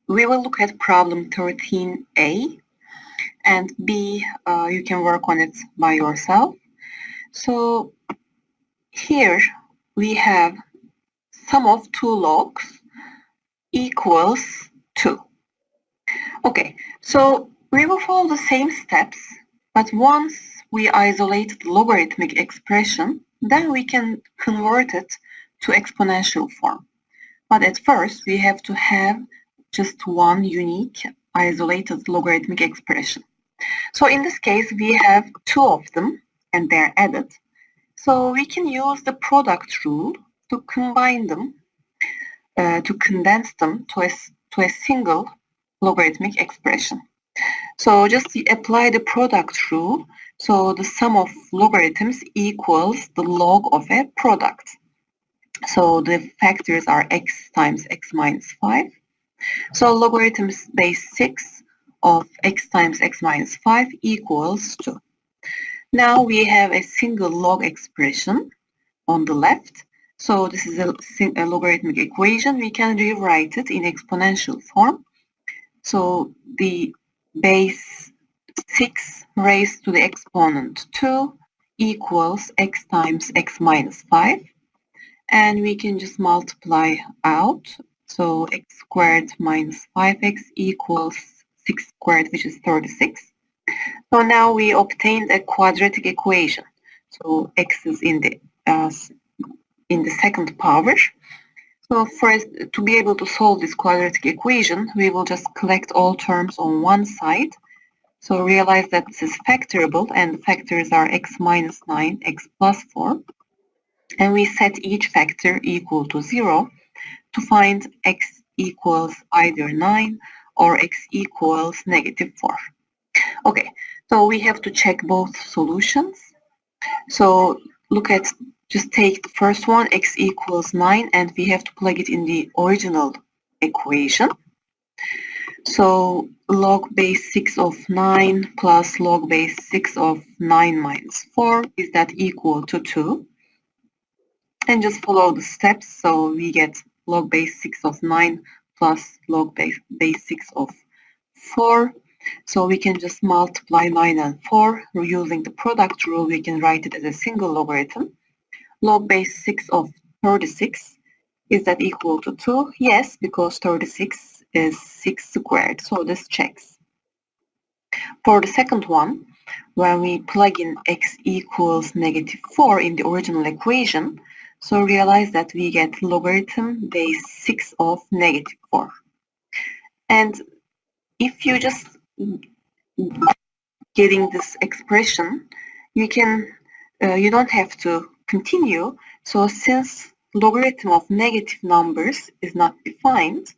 we will look at problem 13a, and B, you can work on it by yourself. So here we have sum of two logs equals 2. Okay, so we will follow the same steps, but once we isolate the logarithmic expression, then we can convert it to exponential form. But at first, we have to have just one unique isolated logarithmic expression. So in this case, we have two of them, and they're added. So we can use the product rule to combine them, to condense them to a single logarithmic expression. So just apply the product rule. So the sum of logarithms equals the log of a product. So the factors are x times x minus 5. So logarithms base 6 of x times x minus 5 equals 2. Now we have a single log expression on the left. So this is a logarithmic equation. We can rewrite it in exponential form. So the base 6 raised to the exponent 2 equals x times x minus 5. And we can just multiply out. So x squared minus 5x equals 6 squared, which is 36. So now we obtained a quadratic equation. So x is in the second power. So first, to be able to solve this quadratic equation, we will just collect all terms on one side. So realize that this is factorable, and the factors are x minus 9, x plus 4. And we set each factor equal to 0 to find x equals either 9 or x equals negative 4. Okay, so we have to check both solutions. So just take the first one, x equals 9, and we have to plug it in the original equation. So log base 6 of 9 plus log base 6 of 9 minus 4, is that equal to 2? And just follow the steps. So we get log base 6 of 9 plus log base 6 of 4. So we can just multiply 9 and 4. Using the product rule, we can write it as a single logarithm. Log base 6 of 36, is that equal to 2? Yes, because 36 is 6 squared, so this checks. For the second one, when we plug in x equals negative 4 in the original equation, so realize that we get logarithm base 6 of negative 4. And if you just getting this expression, you don't have to continue. So since logarithm of negative numbers is not defined,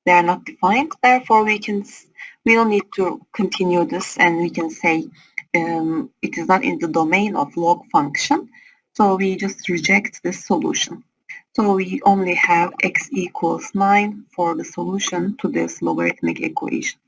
they are not defined, therefore we don't need to continue this, and we can say it is not in the domain of log function. So we just reject this solution. So we only have x equals 9 for the solution to this logarithmic equation.